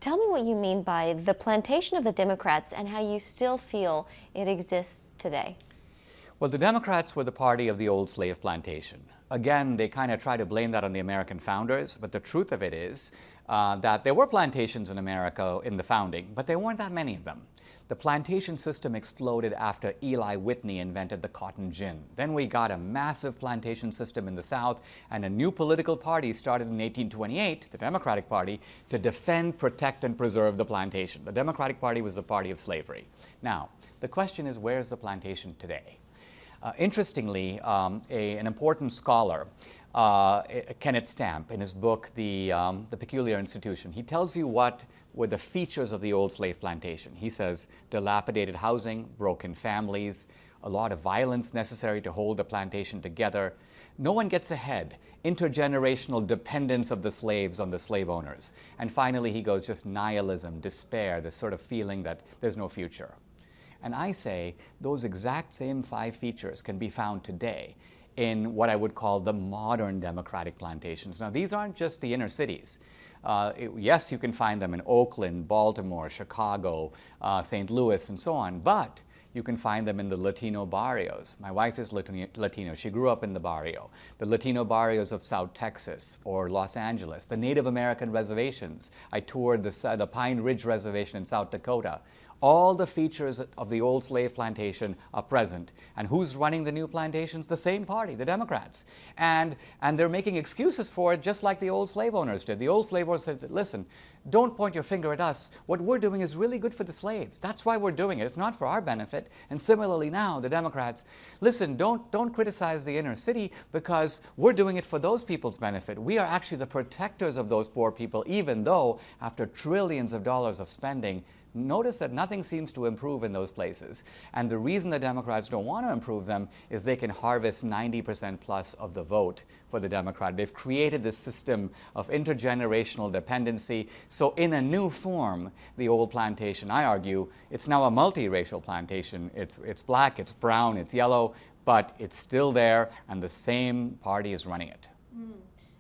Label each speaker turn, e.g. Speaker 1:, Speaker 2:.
Speaker 1: Tell me what you mean by the plantation of the Democrats and how you still feel it exists today.
Speaker 2: Well, the Democrats were the party of the old slave plantation. Again, they kind of try to blame that on the American founders, but the truth of it is that there were plantations in America in the founding, but there weren't that many of them. The plantation system exploded after Eli Whitney invented the cotton gin. Then we got a massive plantation system in the South, and a new political party started in 1828, the Democratic Party, to defend, protect, and preserve the plantation. The Democratic Party was the party of slavery. Now, the question is, where's the plantation today? Interestingly, an important scholar, Kenneth Stamp, in his book, The Peculiar Institution, he tells you what were the features of the old slave plantation. He says, dilapidated housing, broken families, a lot of violence necessary to hold the plantation together. No one gets ahead, intergenerational dependence of the slaves on the slave owners. And finally, he goes, just nihilism, despair, this sort of feeling that there's no future. And I say those exact same 5 features can be found today in what I would call the modern democratic plantations. Now, these aren't just the inner cities. Yes, you can find them in Oakland, Baltimore, Chicago, St. Louis, and so on, but you can find them in the Latino barrios. My wife is Latino. She grew up in the barrio. The Latino barrios of South Texas or Los Angeles, the Native American reservations. I toured the Pine Ridge Reservation in South Dakota. All the features of the old slave plantation are present. And who's running the new plantations? The same party, the Democrats. And they're making excuses for it just like the old slave owners did. The old slave owners said, listen, don't point your finger at us. What we're doing is really good for the slaves. That's why we're doing it. It's not for our benefit. And similarly now, the Democrats, listen, don't criticize the inner city because we're doing it for those people's benefit. We are actually the protectors of those poor people, even though after trillions of dollars of spending, notice that nothing seems to improve in those places. And the reason the Democrats don't want to improve them is they can harvest 90% plus of the vote for the Democrat. They've created this system of intergenerational dependency. So in a new form, the old plantation, I argue, it's now a multiracial plantation. It's black, it's brown, it's yellow, but it's still there, and the same party is running it.